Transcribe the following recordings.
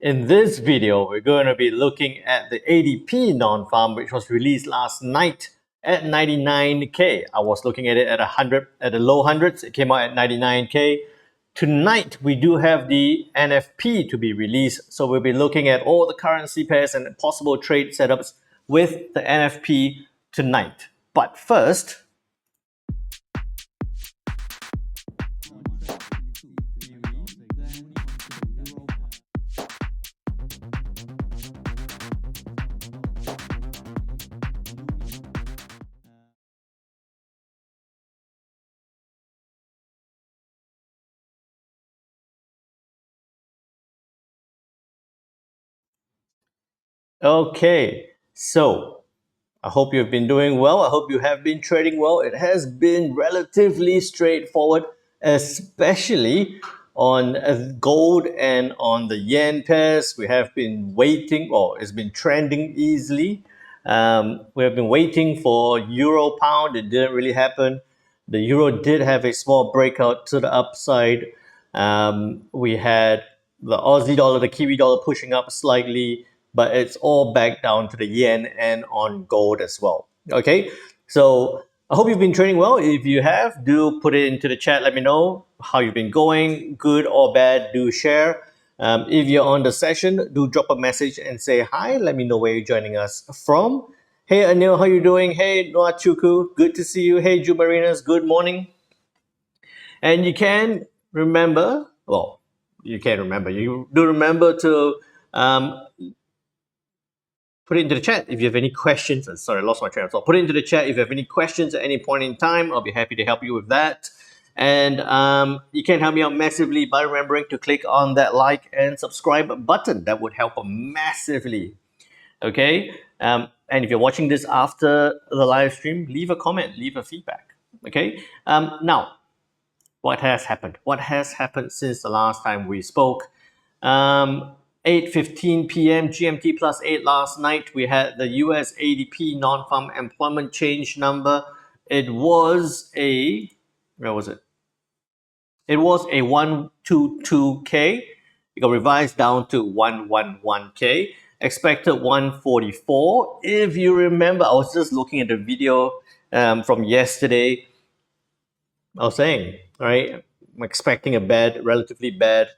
In this video, we're going to be looking at the ADP non-farm, which was released last night at 99K. I was looking at it at the low hundreds. It came out at 99K. Tonight, we do have the NFP to be released. So we'll be looking at all the currency pairs and possible trade setups with the NFP tonight. But first, okay, so I hope you've been doing well. I hope you have been trading well. It has been relatively straightforward, especially on gold and on the yen pairs. We have been waiting, or it's been trending easily. We have been waiting for euro pound. It didn't really happen. The euro did have a small breakout to the upside. We had the Aussie dollar, the Kiwi dollar pushing up slightly, but it's all back down to the yen and on gold as well. Okay, so I hope you've been trading well. If you have, do put it into the chat. Let me know how you've been going, good or bad. Do share. If you're on the session, do drop a message and say hi. Let me know where you're joining us from. Hey Anil, how you doing? Hey Noah Chuku, good to see you. Hey Jubarinas, good morning. And you can remember, well, you can remember, you do remember to put it into the chat if you have any questions. Sorry, I lost my train of thought. Put it into the chat if you have any questions at any point in time. I'll be happy to help you with that. And you can help me out massively by remembering to click on that like and subscribe button. That would help massively. Okay. And if you're watching this after the live stream, leave a comment, leave a feedback. Okay. Now, what has happened? What has happened since the last time we spoke? 8:15 p.m. GMT plus 8 last night, we had the US ADP non-farm employment change number. It was a, where was it? It was a 122K. It got revised down to 111K. Expected 144. If you remember, I was just looking at the video from yesterday. I was saying, all right, I'm expecting a relatively bad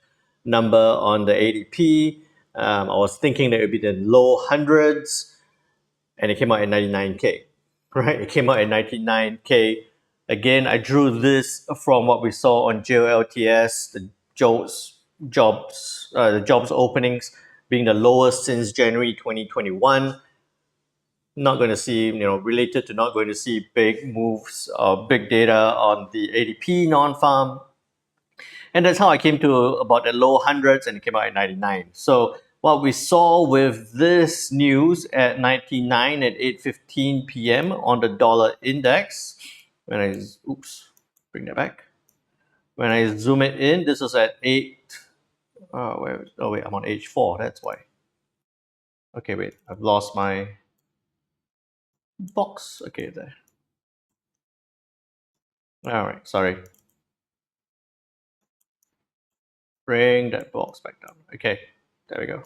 number on the ADP. I was thinking that it would be the low hundreds, and it came out at 99K, right? It came out at 99K. Again, I drew this from what we saw on JOLTS, the jobs openings being the lowest since January 2021. Not going to see, related to not going to see big moves or big data on the ADP non-farm. And that's how I came to about the low hundreds, and it came out at 99. So what we saw with this news at 99 at 8:15 p.m. on the dollar index, when I, bring that back. When I zoom it in, this was at 8, oh wait, I'm on H4, that's why. Okay, wait, I've lost my box. Okay, there. All right, sorry. Bring that box back down. Okay, there we go.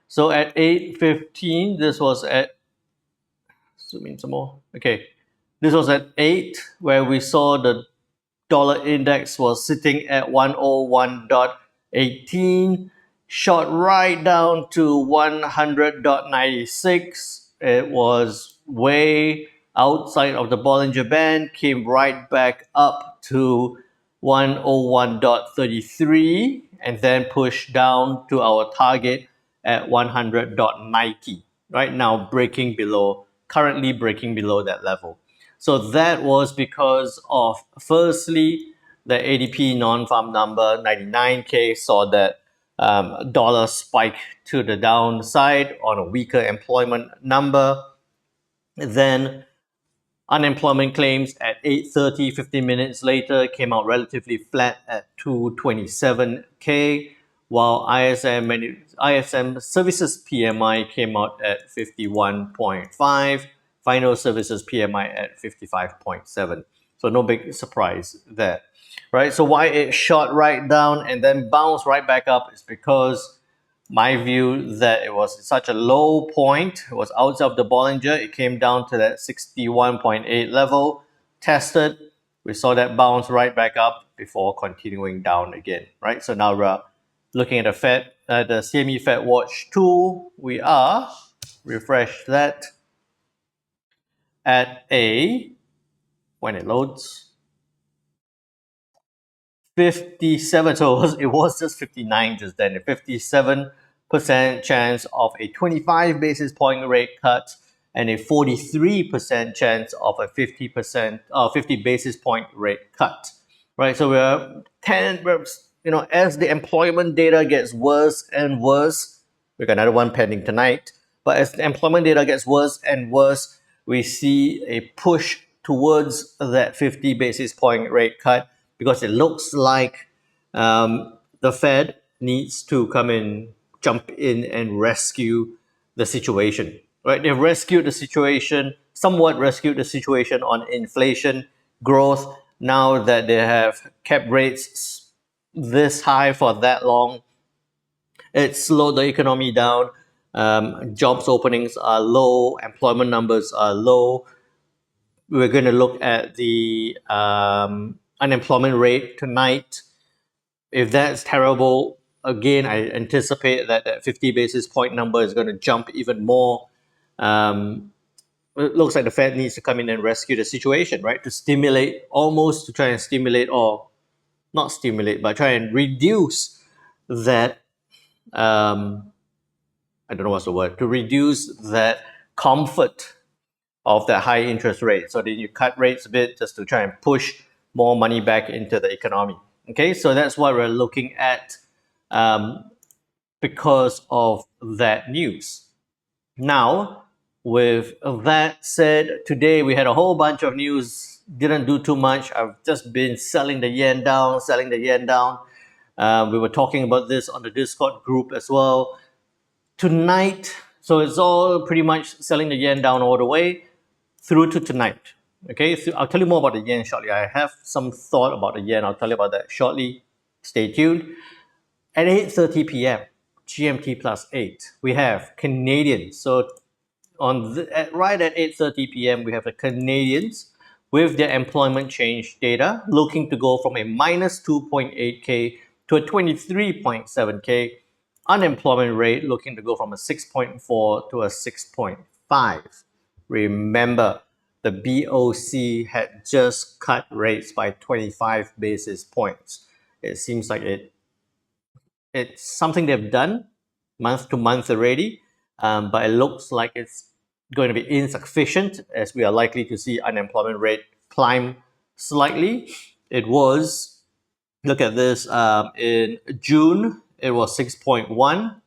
So at 8:15, this was at, zoom in some more. Okay, this was at 8, where we saw the dollar index was sitting at 101.18, shot right down to 100.96. It was way outside of the Bollinger Band, came right back up to 101.33, and then pushed down to our target at 100.90. Right now, currently breaking below that level. So that was because of, firstly, the ADP non-farm number, 99K, saw that dollar spike to the downside on a weaker employment number. Then unemployment claims at 8:30, 15 minutes later, came out relatively flat at 227K, while ISM services PMI came out at 51.5, final services PMI at 55.7. So no big surprise there, right? So why it shot right down and then bounced right back up is because my view that it was such a low point. It was outside of the Bollinger. It came down to that 61.8 level, tested. We saw that bounce right back up before continuing down again, right? So now we're looking at the Fed, the CME Fed Watch tool. We are, refresh that, at a, when it loads, 57. So it was just 59 just then. A 57% chance of a 25 basis point rate cut and a 43% chance of a 50 basis point rate cut. Right. So we're 10. As the employment data gets worse and worse, we got another one pending tonight. But as the employment data gets worse and worse, we see a push towards that 50 basis point rate cut because it looks like the Fed needs to come in, jump in, and rescue the situation. Right? They've rescued the situation, somewhat rescued the situation on inflation growth. Now that they have kept rates this high for that long, it slowed the economy down. Jobs openings are low, employment numbers are low. We're going to look at the unemployment rate tonight. If that's terrible, again, I anticipate that 50 basis point number is going to jump even more. It looks like the Fed needs to come in and rescue the situation, right? To try and stimulate, or not stimulate, but try and reduce that. I don't know what's the word, to reduce that comfort of that high interest rate. So then you cut rates a bit just to try and push more money back into the economy. Okay, so that's what we're looking at because of that news. Now, with that said, today we had a whole bunch of news, didn't do too much. I've just been selling the yen down. We were talking about this on the Discord group as well. Tonight, so it's all pretty much selling the yen down all the way through to tonight. Okay, so I'll tell you more about the yen shortly. I have some thought about the yen. I'll tell you about that shortly. Stay tuned. At 8:30 p.m. GMT plus 8, we have Canadians. So right at 8:30 p.m., we have the Canadians with their employment change data looking to go from a minus 2.8K to a 23.7K. Unemployment rate looking to go from a 6.4 to a 6.5. Remember, the BOC had just cut rates by 25 basis points. It seems like it's something they've done month to month already, but it looks like it's going to be insufficient as we are likely to see unemployment rate climb slightly. It was, look at this, in June, it was 6.1,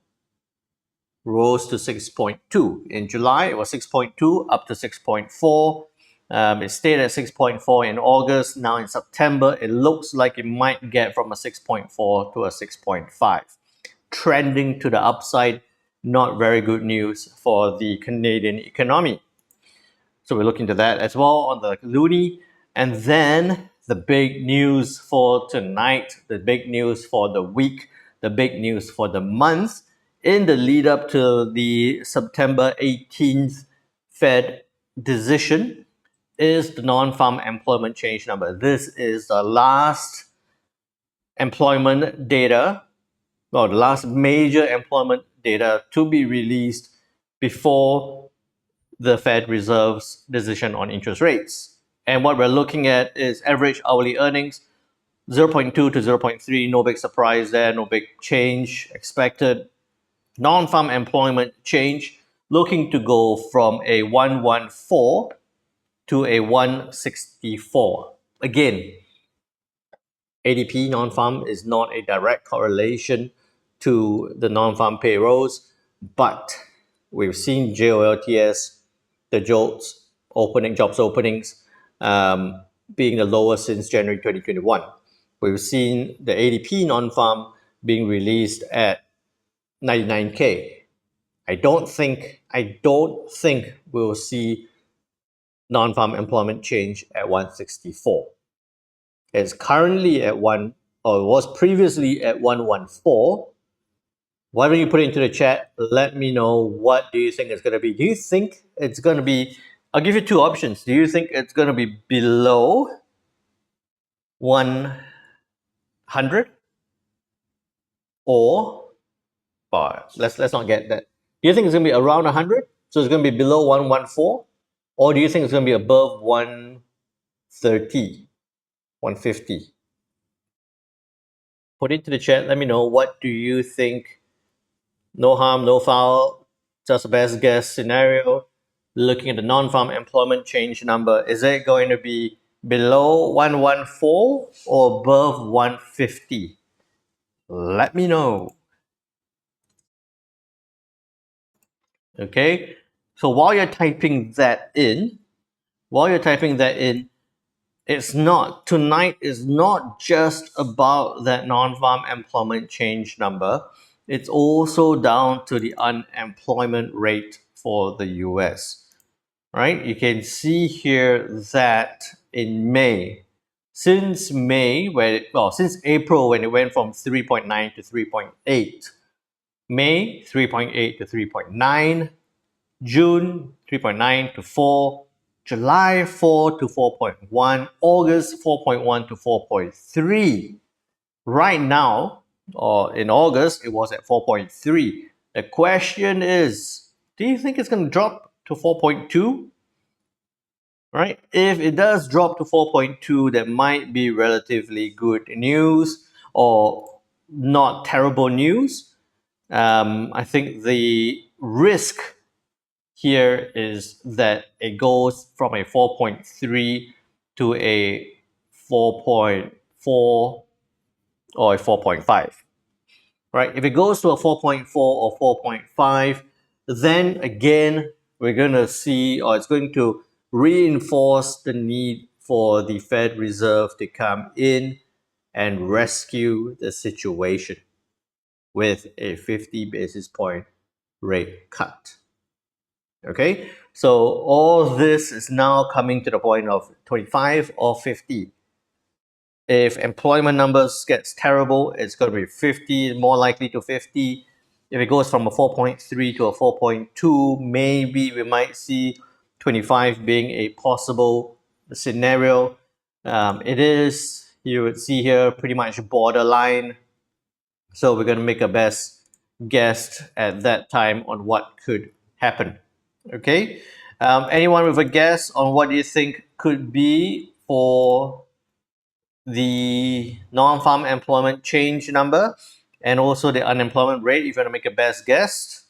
rose to 6.2. In July, it was 6.2 up to 6.4. It stayed at 6.4 in August. Now in September, it looks like it might get from a 6.4 to a 6.5. Trending to the upside, not very good news for the Canadian economy. So we're looking to that as well on the loonie. And then the big news for tonight, the big news for the week, the big news for the month in the lead up to the September 18th Fed decision is the non-farm employment change number. This is the last employment data, the last major employment data to be released before the Fed Reserve's decision on interest rates. And what we're looking at is average hourly earnings, 0.2 to 0.3, no big surprise there, no big change expected. Non-farm employment change, looking to go from a 114 to a 164. Again, ADP non-farm is not a direct correlation to the non-farm payrolls, but we've seen JOLTS, the jobs openings, being the lowest since January 2021. We've seen the ADP non-farm being released at 99K. I don't think we'll see non-farm employment change at 164. It's currently at was previously at 114. Why don't you put it into the chat? Let me know, what do you think it's going to be. Do you think it's going to be, I'll give you two options. Do you think it's going to be below 100 or, let's not get that. Do you think it's going to be around 100? So it's going to be below 114? Or do you think it's going to be above 130, 150? Put it into the chat. Let me know, what do you think. No harm, no foul, just a best guess scenario. Looking at the non-farm employment change number, is it going to be below 114 or above 150? Let me know. Okay, so while you're typing that in, it's not, tonight is not just about that non-farm employment change number. It's also down to the unemployment rate for the US, right? You can see here that in May, since April, when it went from 3.9 to 3.8, May 3.8 to 3.9, June 3.9 to 4, July 4 to 4.1, August 4.1 to 4.3. Right now, or in August, it was at 4.3. The question is, do you think it's going to drop to 4.2? Right? If it does drop to 4.2, that might be relatively good news or not terrible news. I think the risk here is that it goes from a 4.3 to a 4.4 or a 4.5. Right? If it goes to a 4.4 or 4.5, then again, we're going to see, or it's going to reinforce the need for the Fed Reserve to come in and rescue the situation with a 50 basis point rate cut. Okay, so all this is now coming to the point of 25 or 50. If employment numbers gets terrible, it's going to be 50, more likely to 50. If it goes from a 4.3 to a 4.2, maybe we might see 25 being a possible scenario. It is, you would see here, pretty much borderline. So we're going to make a best guess at that time on what could happen. Okay. Anyone with a guess on what you think could be for the non-farm employment change number and also the unemployment rate, if you want to make a best guess?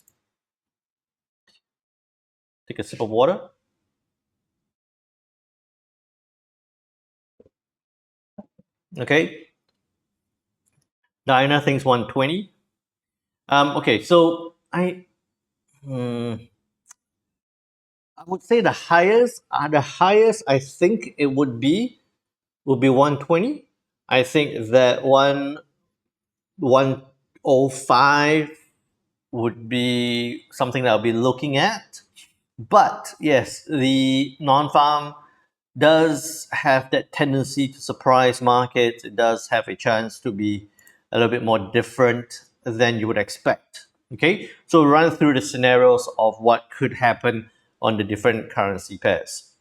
Take a sip of water. Okay. Diana thinks 120. Okay, so I would say the highest I think it would be 120. I think that 105 would be something that I'll be looking at. But yes, the non-farm does have that tendency to surprise markets. It does have a chance to be a little bit more different than you would expect. Okay, so run through the scenarios of what could happen on the different currency pairs.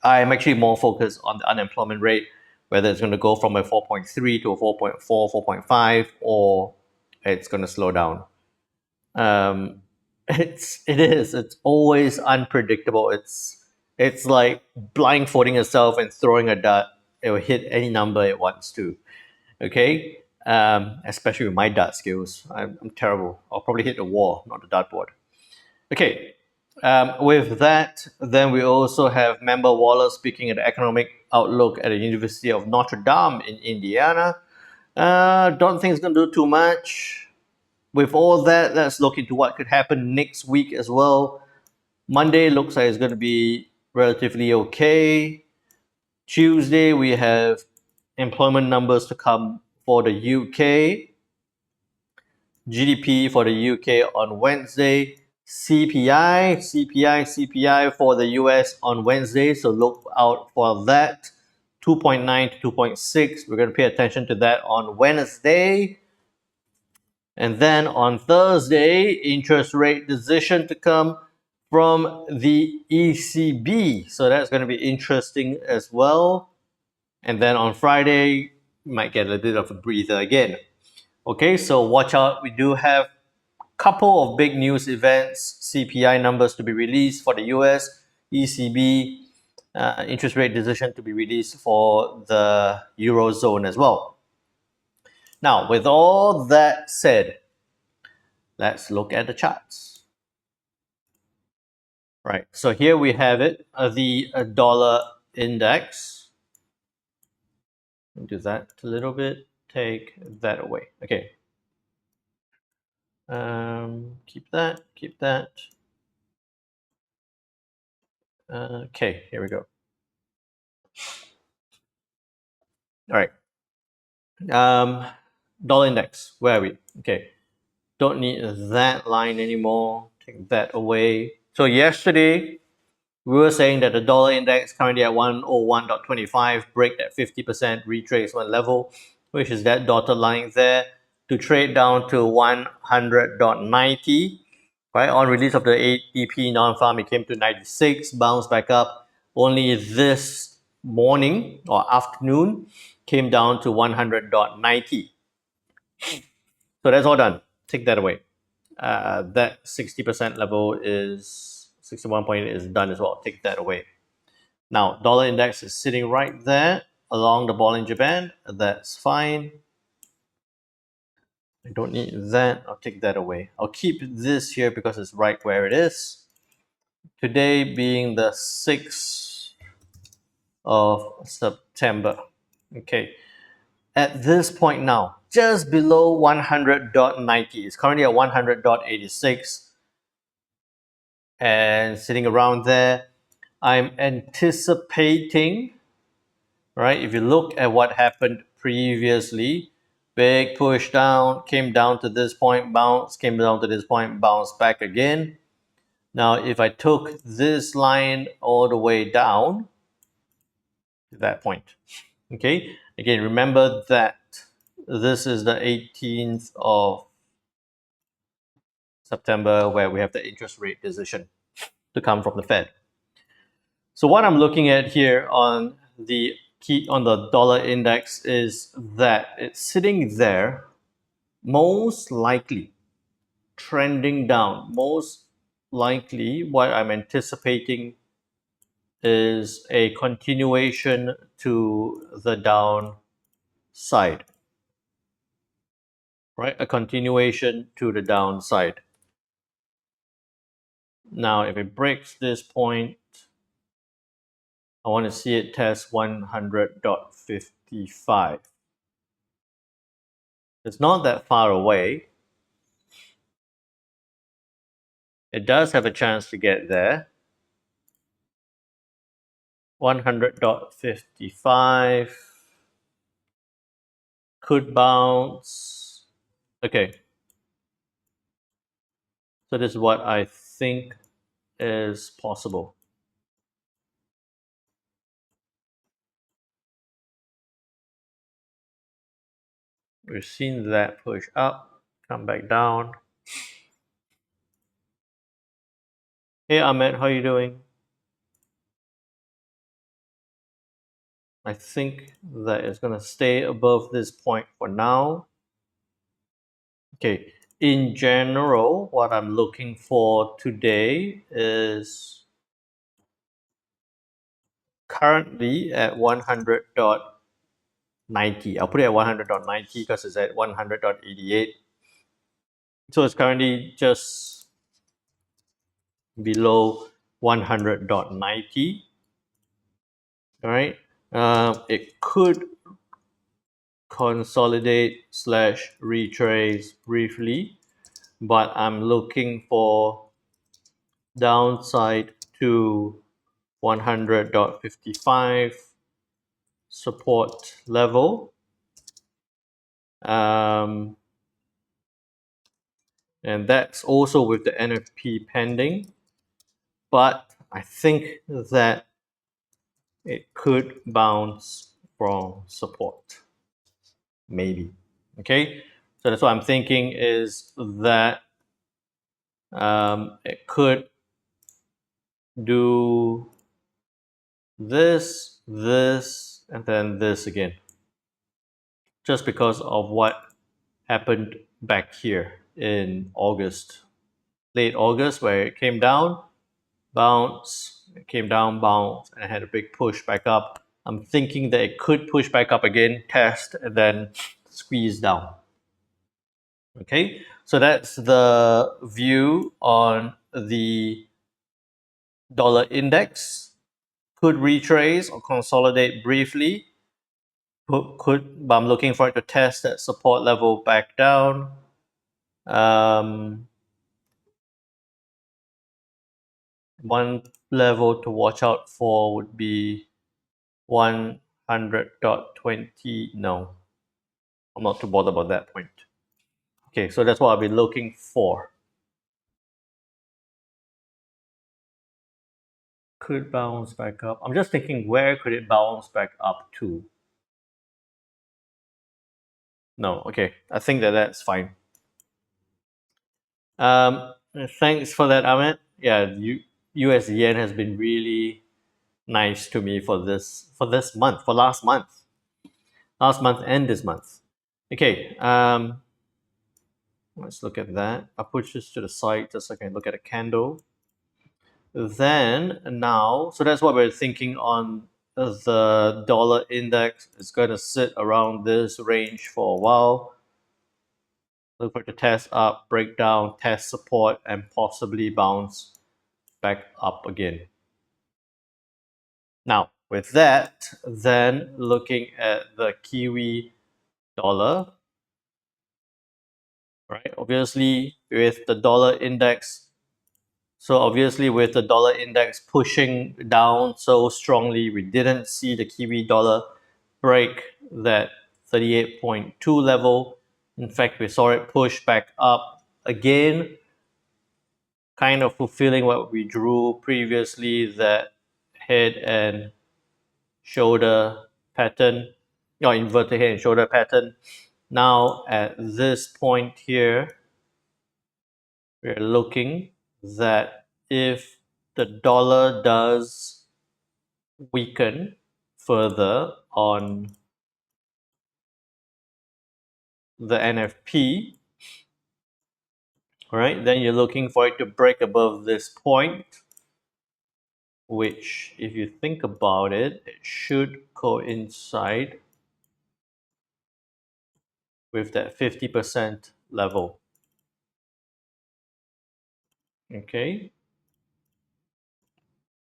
I'm actually more focused on the unemployment rate, whether it's going to go from a 4.3 to a 4.4, 4.5, or it's going to slow down. It's always unpredictable. It's like blindfolding yourself and throwing a dart. It will hit any number it wants to. Okay, especially with my dart skills, I'm terrible. I'll probably hit the wall, not the dartboard. Okay, with that, then we also have Member Wallace speaking at the Economic Outlook at the University of Notre Dame in Indiana. Don't think it's going to do too much. With all that, let's look into what could happen next week as well. Monday looks like it's going to be relatively okay. Tuesday, we have employment numbers to come for the UK. GDP for the UK on Wednesday. CPI for the US on Wednesday. So look out for that. 2.9 to 2.6. We're going to pay attention to that on Wednesday. And then on Thursday, interest rate decision to come from the ECB. So that's going to be interesting as well. And then on Friday, we might get a bit of a breather again. Okay, so watch out. We do have a couple of big news events, CPI numbers to be released for the US, ECB, interest rate decision to be released for the Eurozone as well. Now, with all that said, let's look at the charts. Right, so here we have it, the dollar index. Do that a little bit, take that away. Okay. Keep that, keep that. Okay, here we go. All right. Dollar index, where are we? Okay, don't need that line anymore. Take that away. So yesterday, we were saying that the dollar index currently at 101.25, break that 50% retracement level, which is that dotted line there, to trade down to 100.90. Right, on release of the ADP non-farm, it came to 96, bounced back up. Only this morning or afternoon came down to 100.90. So that's all done. Take that away. That 60% level is 61.8 is done as well. Take that away. Now, dollar index is sitting right there along the Bollinger Band. That's fine. I don't need that. I'll take that away. I'll keep this here because it's right where it is. Today being the 6th of September. Okay. At this point now, just below 100.90. It's currently at 100.86 and sitting around there. I'm anticipating, right? If you look at what happened previously, big push down, came down to this point, bounce, came down to this point, bounce back again. Now, if I took this line all the way down to that point, okay? Again, remember that this is the 18th of September where we have the interest rate decision to come from the Fed. So what I'm looking at here on the dollar index is that it's sitting there, most likely trending down. Most likely what I'm anticipating is a continuation to the downside. Right? A continuation to the downside. Now, if it breaks this point, I want to see it test 100.55. It's not that far away. It does have a chance to get there. 100.55 could bounce. Okay. So this is what I think is possible. We've seen that push up, come back down. Hey Ahmed, how you doing? I think that it's going to stay above this point for now. Okay, in general, what I'm looking for today is currently at 100.90. I'll put it at 100.90 because it's at 100.88. So it's currently just below 100.90. All right. It could consolidate slash retrace briefly, but I'm looking for downside to 100.55 support level. And that's also with the NFP pending. But I think that it could bounce from support. Maybe. Okay. So that's what I'm thinking is that it could do this, this, and then this again, just because of what happened back here in August, late August, where it came down, bounce, it came down, bounce, and it had a big push back up. I'm thinking that it could push back up again, test, and then squeeze down. Okay, so that's the view on the dollar index. Could retrace or consolidate briefly. Could, but I'm looking for it to test that support level back down. One level to watch out for would be 100.20. No, I'm not too bothered about that point. Okay, so that's what I'll be looking for. Could bounce back up. I'm just thinking, where could it bounce back up to? No, okay. I think that that's fine. Thanks for that, Ahmed. Yeah, US yen has been really nice to me for this month, for last month and this month. Okay, let's look at that. I'll push this to the side just so I can look at a candle. Then now, so that's what we're thinking on the dollar index. It's going to sit around this range for a while. Look for it to test up, break down, test support, and possibly bounce back up again. Now, with that, then looking at the Kiwi dollar, right? Obviously, with the dollar index, so obviously with the dollar index pushing down so strongly, we didn't see the Kiwi dollar break that 38.2 level. In fact, we saw it push back up again, kind of fulfilling what we drew previously, that head and shoulder pattern, or inverted head and shoulder pattern. Now at this point here, we're looking that if the dollar does weaken further on the NFP, right, then you're looking for it to break above this point, which, if you think about it, it should coincide with that 50% level. Okay,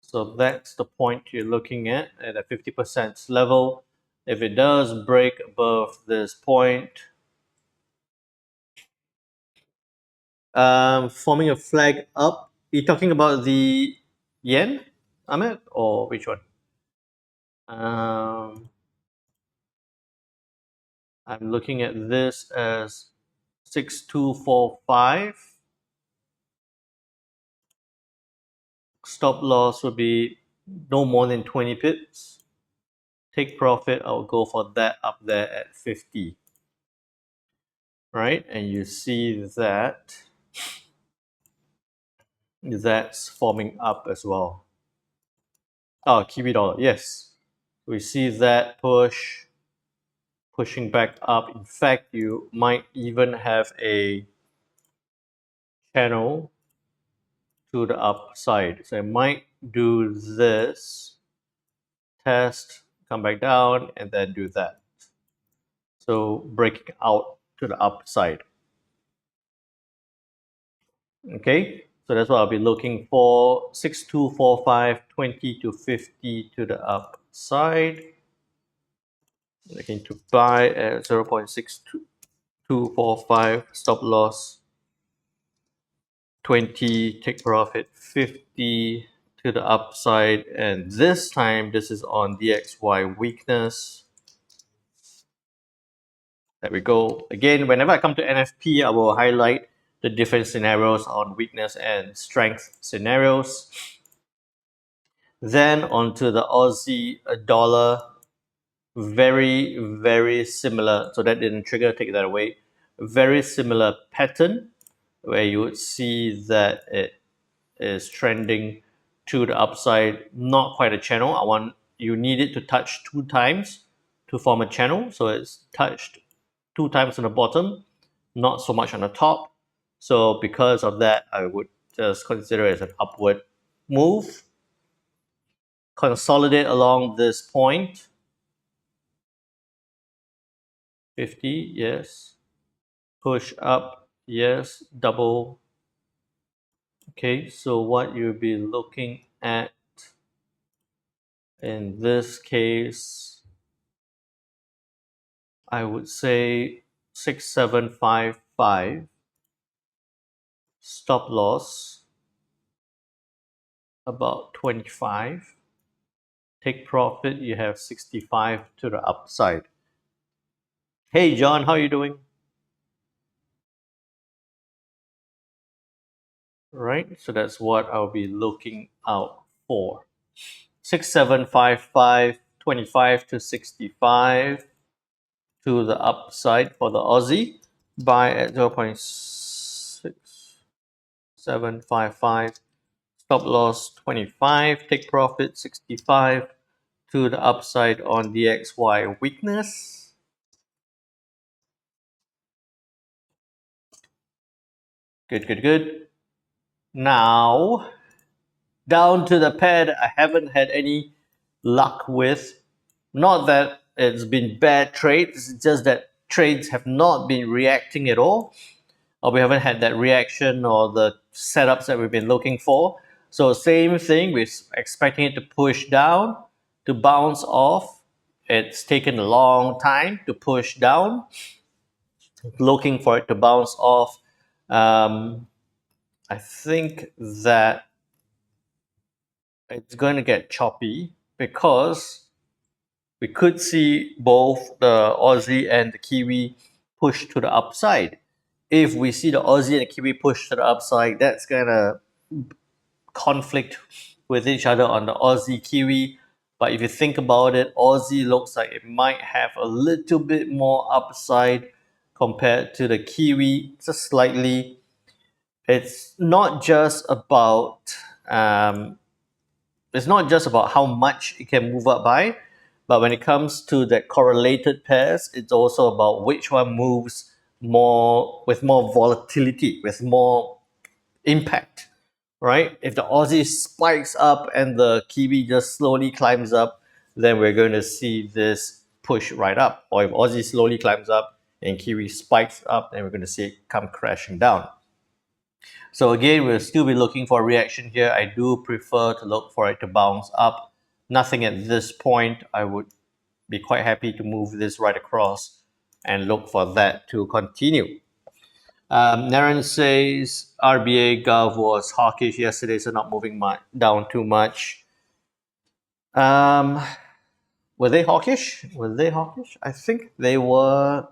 so that's the point you're looking at a 50% level. If it does break above this point, forming a flag up. You're talking about the yen, Ahmed, or which one? I'm looking at this as 6245. Stop loss would be no more than 20 pips. Take profit, I'll go for that up there at 50. Right? And you see that that's forming up as well. Oh, Kiwi dollar, yes. We see that pushing back up. In fact, you might even have a channel to the upside. So I might do this, test, come back down, and then do that. So breaking out to the upside. Okay, so that's what I'll be looking for. 6245, 20 to 50 to the upside. Looking to buy at 0.6245, stop loss 20, take profit 50 to the upside. And this time, this is on DXY weakness. There we go. Again, whenever I come to NFP, I will highlight the different scenarios on weakness and strength scenarios. Then onto the Aussie dollar, very, very similar. So that didn't trigger, take that away. very similar pattern where you would see that it is trending to the upside, not quite a channel. You need it to touch two times to form a channel. So it's touched two times on the bottom, not so much on the top. So because of that, I would just consider it as an upward move. Consolidate along this point. 50, yes. Push up, yes. Double. Okay, so what you'll be looking at in this case, I would say 6755. Stop loss about 25. Take profit, you have 65 to the upside. Hey John, how are you doing? Right, so that's what I'll be looking out for. 6755, 25 to 65 to the upside for the Aussie. Buy at 0.6755. Stop loss 25. Take profit 65 to the upside on DXY weakness. Good, good, good. Now, down to the pair that I haven't had any luck with. Not that it's been bad trades, it's just that trades have not been reacting at all, or we haven't had that reaction or the setups that we've been looking for. So same thing, we're expecting it to push down, to bounce off. It's taken a long time to push down, looking for it to bounce off. I think that it's going to get choppy because we could see both the Aussie and the Kiwi push to the upside. If we see the Aussie and the Kiwi push to the upside, that's going to conflict with each other on the Aussie Kiwi. But if you think about it, Aussie looks like it might have a little bit more upside compared to the Kiwi, just slightly. It's not just about how much it can move up by, but when it comes to the correlated pairs, it's also about which one moves more with more volatility, with more impact, right? If the Aussie spikes up and the Kiwi just slowly climbs up, then we're going to see this push right up. Or if Aussie slowly climbs up and Kiwi spikes up, then we're going to see it come crashing down. So again, we'll still be looking for a reaction here. I do prefer to look for it to bounce up. Nothing at this point. I would be quite happy to move this right across and look for that to continue. Naren says RBA Gov was hawkish yesterday, so not moving down too much. Were they hawkish? Were they hawkish? I think they were.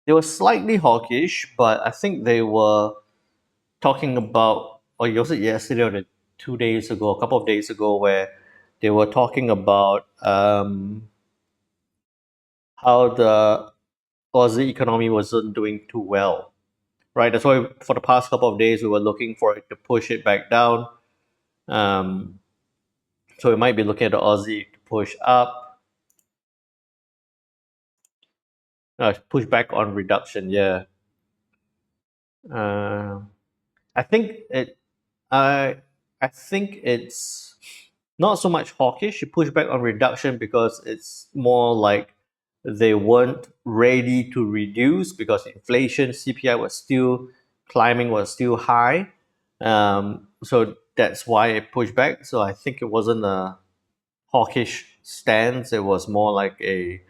They were slightly hawkish, but I think they were talking about, or was it yesterday or 2 days ago, a couple of days ago, where they were talking about how the Aussie economy wasn't doing too well, right? That's why for the past couple of days we were looking for it to push it back down. So we might be looking at the Aussie to push up, push back on reduction. Yeah, uh, I think it. I think it's not so much hawkish. You push back on reduction because it's more like they weren't ready to reduce because inflation, CPI was still climbing, was still high. So that's why it pushed back. So I think it wasn't a hawkish stance. It was more like a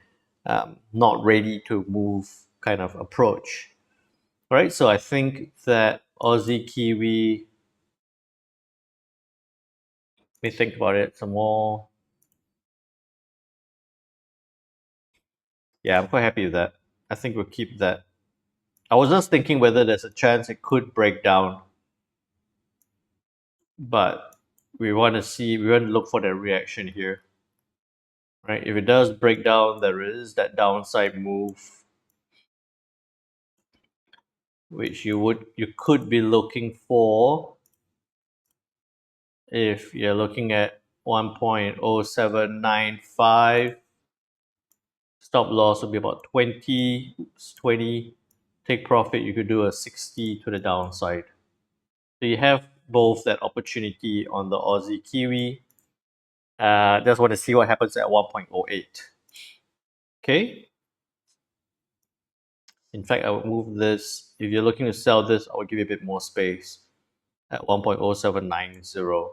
not ready to move kind of approach. Right. So I think that Aussie Kiwi, let me think about it some more. Yeah, I'm quite happy with that. I think we'll keep that. I was just thinking whether there's a chance it could break down, but we want to look for the reaction here, right? If it does break down, there is that downside move. which you could be looking for if you're looking at 1.0795. Stop loss would be about 20. Oops, 20. Take profit, you could do a 60 to the downside. So you have both that opportunity on the Aussie Kiwi. Just want to see what happens at 1.08. Okay. In fact, I would move this. If you're looking to sell this, I will give you a bit more space at 1.0790,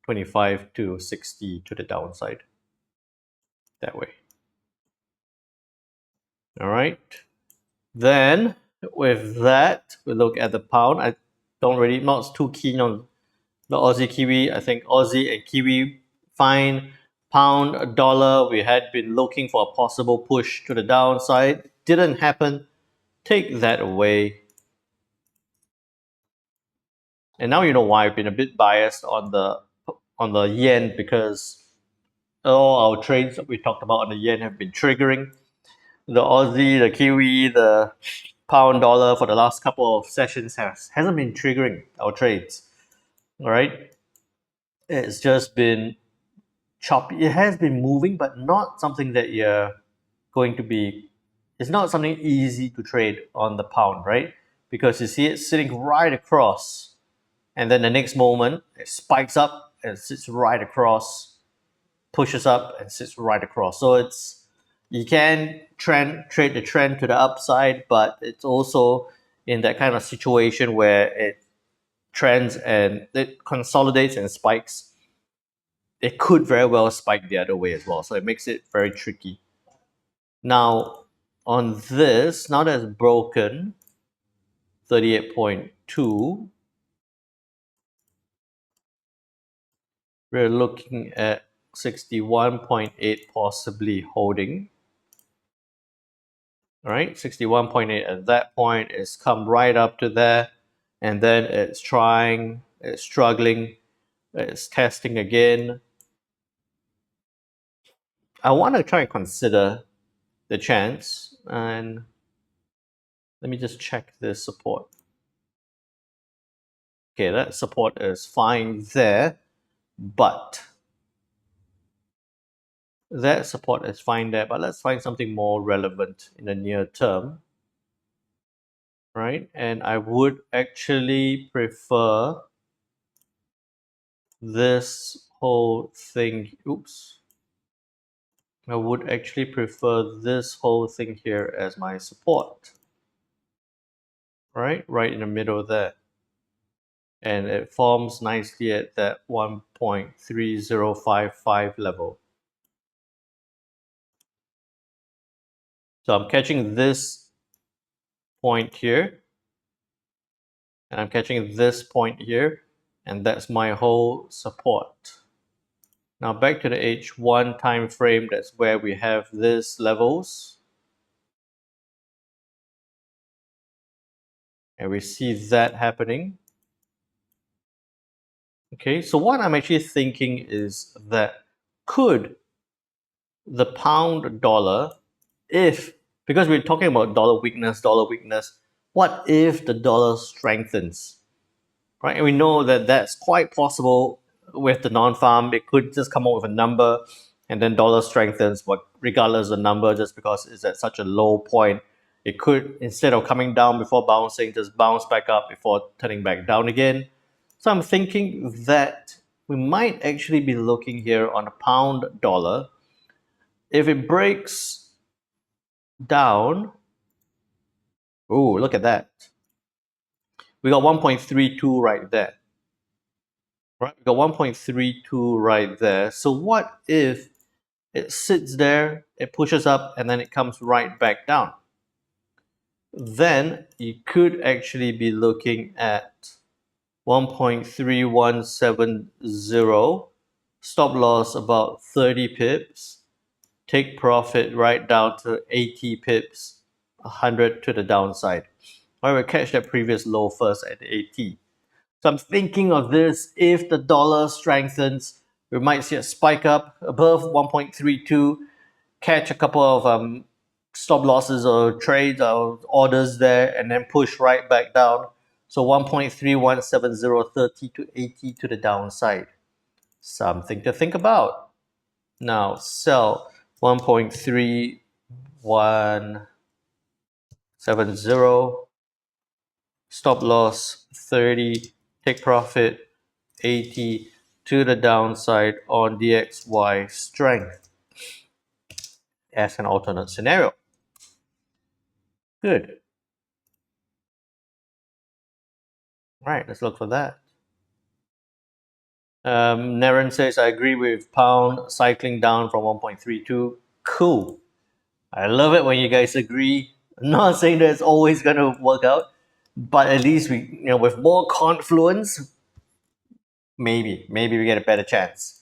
25 to 60 to the downside. That way. All right. Then with that, we look at the pound. I don't really, not too keen on the Aussie Kiwi. I think Aussie and Kiwi fine. Pound, dollar, we had been looking for a possible push to the downside. Didn't happen. Take that away. And now you know why I've been a bit biased on the yen, because all our trades that we talked about on the yen have been triggering. The Aussie, the Kiwi, the pound dollar for the last couple of sessions hasn't been triggering our trades. All right. It's just been choppy. It has been moving, but not something that you're going to be. It's not something easy to trade on the pound, right? Because you see it sitting right across, and then the next moment it spikes up and sits right across, pushes up and sits right across. So it's, you can trade the trend to the upside, but it's also in that kind of situation where it trends and it consolidates and spikes. It could very well spike the other way as well. So it makes it very tricky. Now, on this, now that it's broken 38.2, we're looking at 61.8 possibly holding. All right, 61.8 at that point, it's come right up to there, and then it's trying, it's struggling, it's testing again. I want to try and consider the chance, and let me just check this support. Okay, that support is fine there, but that support is fine there, but let's find something more relevant in the near term, right? And I would actually prefer this whole thing. Oops. I would actually prefer this whole thing here as my support, right? Right in the middle there. And it forms nicely at that 1.3055 level. So I'm catching this point here, and I'm catching this point here, and that's my whole support. Now back to the H1 time frame, that's where we have these levels. And we see that happening. Okay, so what I'm actually thinking is that could the pound dollar, if, because we're talking about dollar weakness, what if the dollar strengthens, right? And we know that that's quite possible with the non-farm. It could just come up with a number and then dollar strengthens, but regardless of the number, just because it's at such a low point, it could, instead of coming down before bouncing, just bounce back up before turning back down again. So I'm thinking that we might actually be looking here on a pound dollar. If it breaks down, oh, look at that. We got 1.32 right there. Right, we got 1.32 right there. So what if it sits there, it pushes up, and then it comes right back down? Then you could actually be looking at 1.3170, stop loss about 30 pips, take profit right down to 80 pips, 100 to the downside. All right, we'll catch that previous low first at 80. So I'm thinking of this, if the dollar strengthens, we might see a spike up above 1.32, catch a couple of stop losses or trades or orders there and then push right back down. So 1.3170, to 80 to the downside. Something to think about. Now sell 1.3170, stop loss 30, take profit 80 to the downside on DXY strength as an alternate scenario. Good. Right, let's look for that. Naren says, I agree with pound cycling down from 1.32. Cool. I love it when you guys agree. I'm not saying that it's always going to work out, but at least with more confluence, maybe we get a better chance.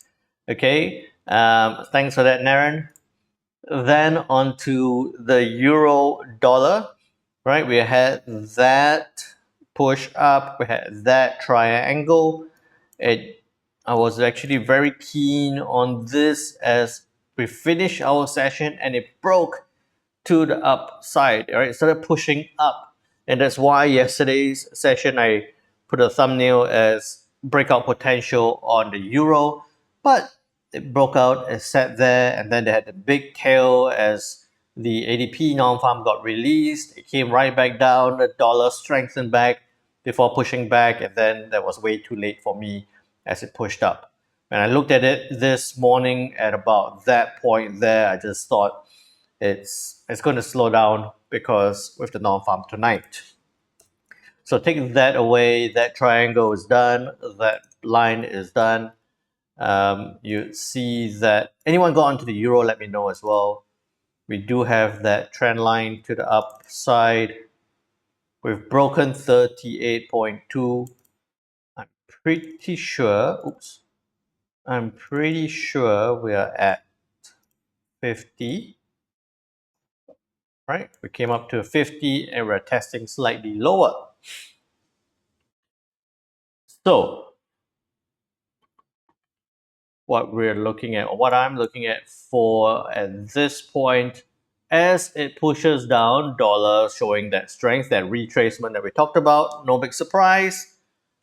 Okay. Thanks for that, Naren. Then on to the euro dollar, right? We had that push up, we had that triangle. I was actually very keen on this as we finished our session and it broke to the upside, right? It started pushing up. And that's why yesterday's session I put a thumbnail as breakout potential on the euro. But it broke out, it sat there, and then they had the big tail as the ADP non-farm got released. It came right back down, the dollar strengthened back before pushing back, and then that was way too late for me as it pushed up. When I looked at it this morning at about that point there, I just thought it's going to slow down because with the non-farm tonight. So take that away, that triangle is done, that line is done. You see that anyone got onto the euro, let me know as well. We do have that trend line to the upside. We've broken 38.2. I'm pretty sure we are at 50. Right? We came up to 50 and we're testing slightly lower. So what I'm looking at for at this point, as it pushes down, dollar showing that strength, that retracement that we talked about, no big surprise.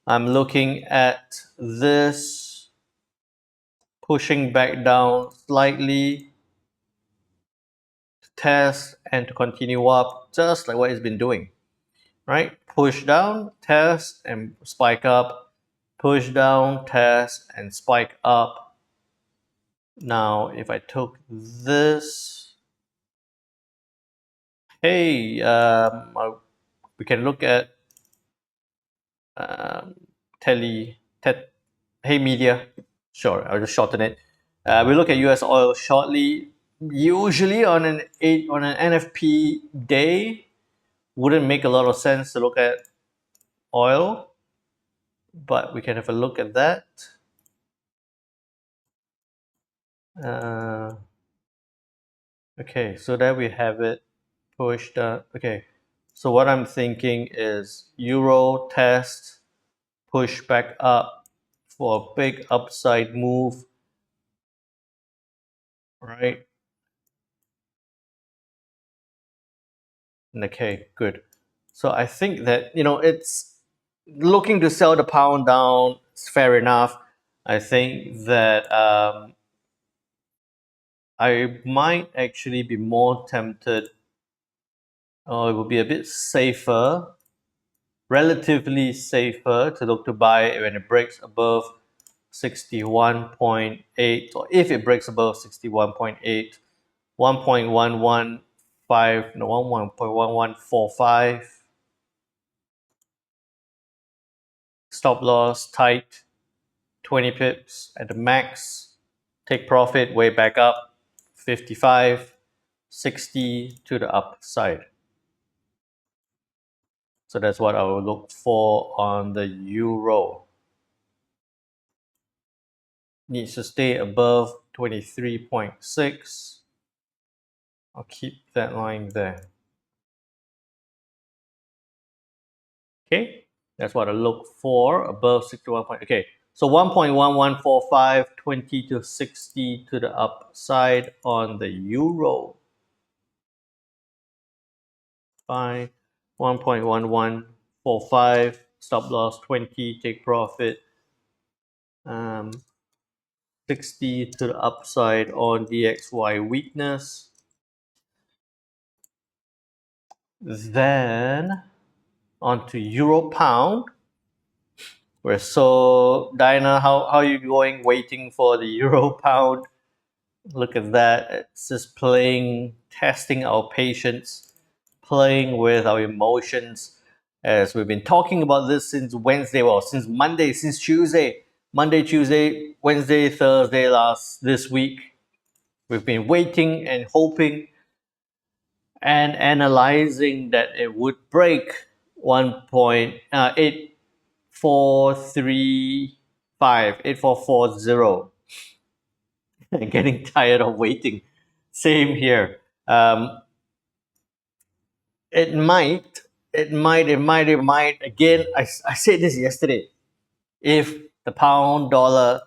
I'm looking at this pushing back down slightly to test and to continue up, just like what it's been doing. Right? Push down, test, and spike up. Push down, test, and spike up. Now, if I took this, hey, we can look at um, hey media. Sure, I'll just shorten it. We look at US oil shortly. Usually on an NFP day, wouldn't make a lot of sense to look at oil, but we can have a look at that. Okay, so there we have it pushed up. Okay, so what I'm thinking is euro test, push back up for a big upside move, right? Okay, good. So I think that, it's looking to sell the pound down, it's fair enough. I think that I might actually be more tempted, or it would be a bit safer, relatively safer to look to buy when it breaks above 61.8, or if it breaks above 61.8, 1.115, no, 1.1145. Stop loss tight, 20 pips at the max. Take profit way back up, 55, 60 to the upside. So that's what I will look for on the euro. Needs to stay above 23.6. I'll keep that line there. Okay, that's what I look for, above 61 point. Okay, so 1.1145, 20 to 60 to the upside on the euro. buy 1.1145, stop loss 20, take profit 60 to the upside on DXY weakness. Then onto Euro Pound. Dinah, how are you going? Waiting for the Euro Pound. Look at that. It's just playing, testing our patience, playing with our emotions. As we've been talking about this since Wednesday, well, since Monday, since Tuesday. Monday, Tuesday, Wednesday, Thursday this week. We've been waiting and hoping and analyzing that it would break 1.8435, getting tired of waiting. Same here. It might, Again, I said this yesterday. If the pound dollar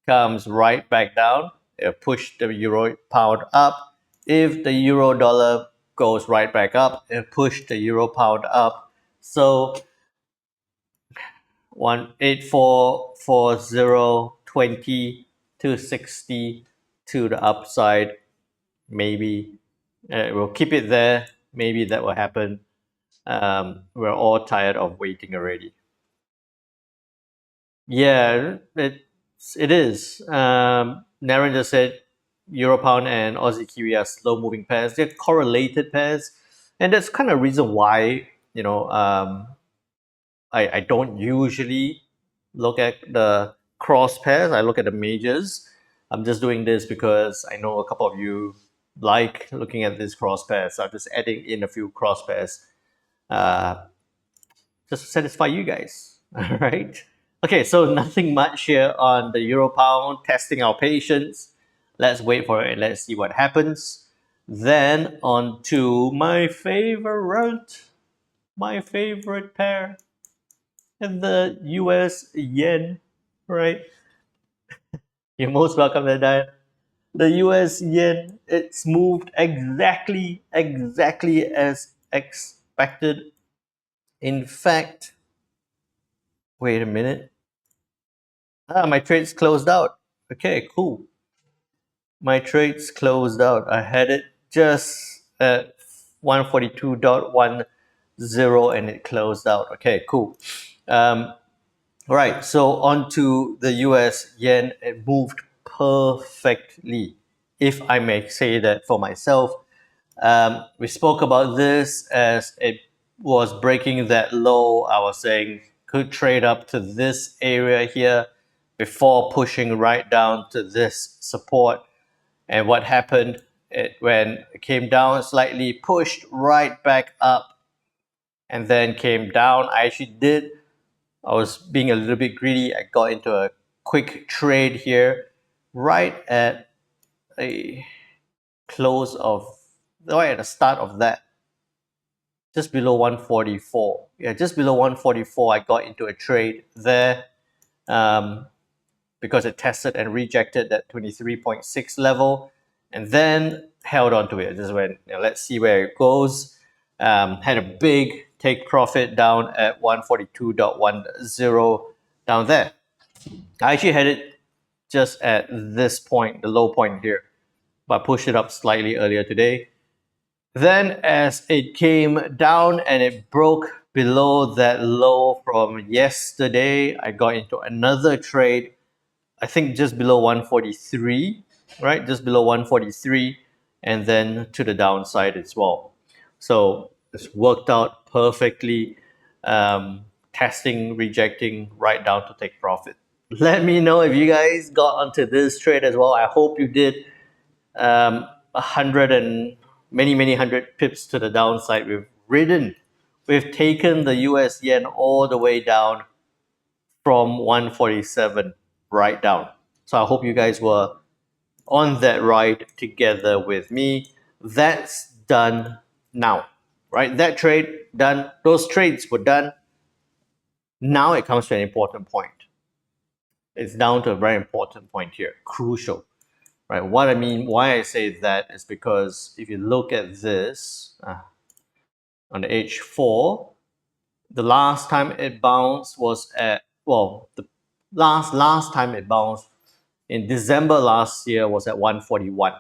comes right back down, it'll push the euro pound up. If the euro dollar goes right back up, it'll push the euro pound up. So 1.844020 to 60 to the upside. Maybe we'll keep it there. Maybe that will happen. We're all tired of waiting already. Yeah, it is. Naren just said Euro Pound and Aussie Kiwi are slow moving pairs. They're correlated pairs, and that's kind of reason why I don't usually look at the cross pairs. I look at the majors. I'm just doing this because I know a couple of you like looking at these cross pairs. So I'm just adding in a few cross pairs just to satisfy you guys. All right. Okay, so nothing much here on the Euro Pound, testing our patience. Let's wait for it and let's see what happens. Then on to my favorite pair, the US yen, right? You're most welcome to that. The US yen, it's moved exactly as expected. In fact, wait a minute. My trade's closed out. Okay, cool. My trade's closed out. I had it just at 142.10 and it closed out. Okay, cool. All right, so on to the US yen. It moved perfectly, if I may say that for myself. We spoke about this as it was breaking that low. I was saying could trade up to this area here before pushing right down to this support. And what happened? When it came down slightly, pushed right back up, and then came down. I was being a little bit greedy. I got into a quick trade here right at a right at the start of that, just below 144. Yeah, just below 144, I got into a trade there because it tested and rejected that 23.6 level and then held on to it. Just went, let's see where it goes. Had a big take profit down at 142.10 down there. I actually had it just at this point, the low point here, but I pushed it up slightly earlier today. Then as it came down and it broke below that low from yesterday, I got into another trade, I think just below 143, right? Just below 143, and then to the downside as well. So it's worked out perfectly. Testing, rejecting, right down to take profit. Let me know if you guys got onto this trade as well. I hope you did. 100 and many hundred pips to the downside. We've taken the US yen all the way down from 147 right down. So I hope you guys were on that ride together with me. That's done now, right? That trade done. Those trades were done. Now it comes to an important point. It's down to a very important point here, crucial, right? What I mean, why I say that is because if you look at this, on the H4. The last time it bounced was at, well, the last time it bounced in December last year was at 141.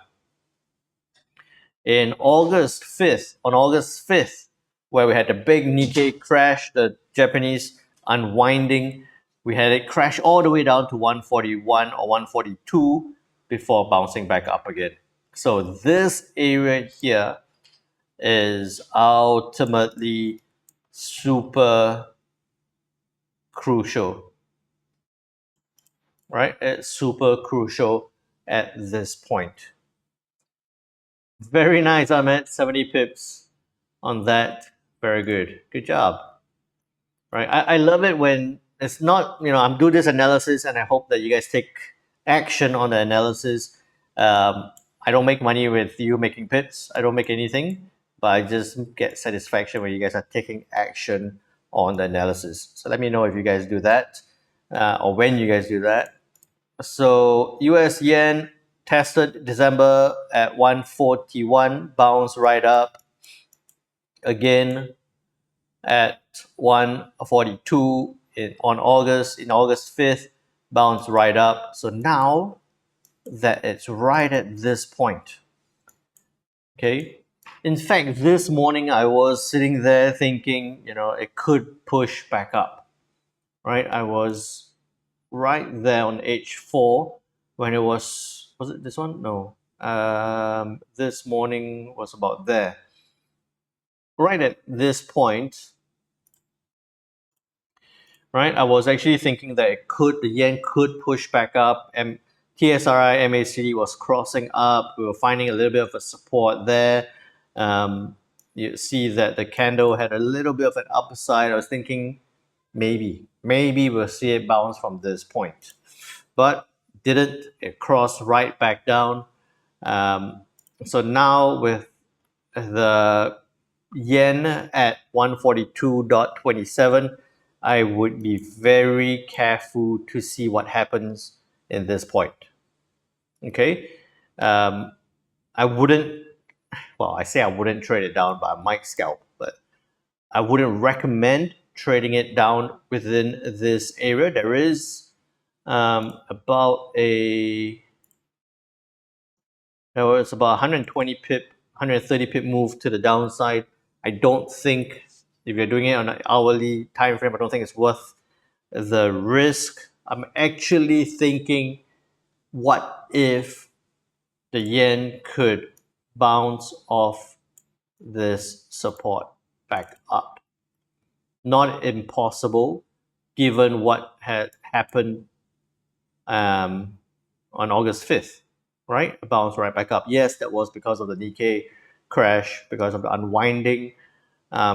In August 5th, on August 5th, where we had the big Nikkei crash, the Japanese unwinding, we had it crash all the way down to 141 or 142 before bouncing back up again. So this area here is ultimately super crucial, right? It's super crucial at this point. Very nice, Ahmed. 70 pips on that. Very good. Good job. Right. I love it when it's not, I'm doing this analysis and I hope that you guys take action on the analysis. I don't make money with you making pips. I don't make anything, but I just get satisfaction when you guys are taking action on the analysis. So let me know if you guys do that or when you guys do that. So US yen tested December at 141, bounced right up again at 142 on August, in August 5th, bounced right up. So now that it's right at this point, okay? In fact, this morning I was sitting there thinking, it could push back up, right? I was right there on H4 when it was it this one? No. This morning was about there. Right at this point, right, I was actually thinking that the yen could push back up, and TSRI MACD was crossing up. We were finding a little bit of a support there. You see that the candle had a little bit of an upside. I was thinking maybe we'll see it bounce from this point, but didn't. It crossed right back down. So now with the yen at 142.27, I would be very careful to see what happens in this point. Okay, I wouldn't. Well, I say I wouldn't trade it down, but I might scalp. But I wouldn't recommend trading it down within this area. There is about a it's about 120 pip, 130 pip move to the downside. I don't think if you're doing it on an hourly time frame, I don't think it's worth the risk. I'm actually thinking, what if the yen could bounce off this support back up? Not impossible, given what had happened on August 5th, right? A bounce right back up. Yes, that was because of the Nikkei crash, because of the unwinding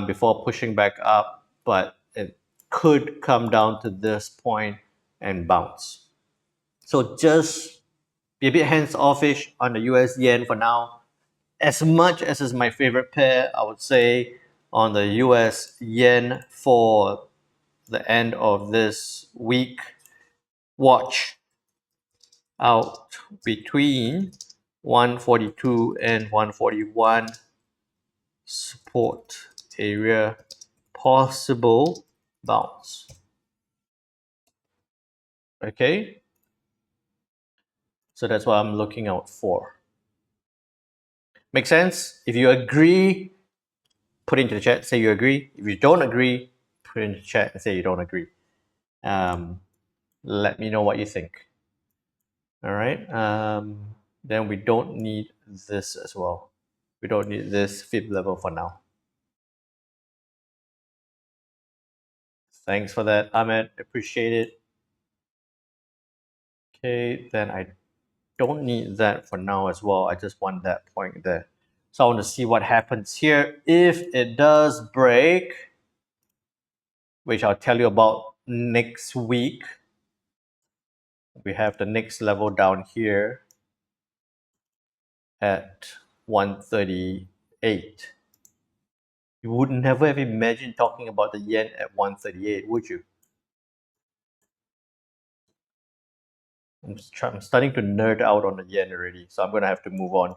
before pushing back up, but it could come down to this point and bounce. So just be a bit hands-offish on the US yen for now. As much as is my favorite pair, I would say on the US yen for the end of this week, watch out between 142 and 141 support area, possible bounce. Okay, so that's what I'm looking out for. Make sense? If you agree, put into the chat, say you agree. If you don't agree, put into the chat and say you don't agree. Let me know what you think. All right, then we don't need this as well. We don't need this fib level for now. Thanks for that, Ahmed. Appreciate it. Okay, then I don't need that for now as well. I just want that point there. So I want to see what happens here. If it does break, which I'll tell you about next week, we have the next level down here at 138. You would never have imagined talking about the yen at 138, would you? I'm starting to nerd out on the yen already, so I'm going to have to move on.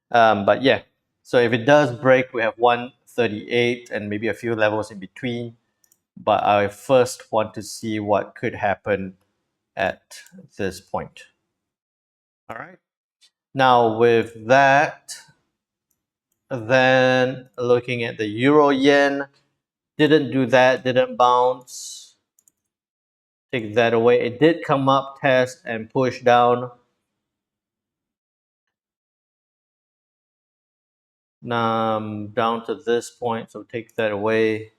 But yeah, So if it does break, we have 138 and maybe a few levels in between. But I first want to see what could happen at this point. All right. Now with that, then looking at the euro yen, didn't do that, didn't bounce. Take that away. It did come up, test, and push down. Down to this point, so take that away.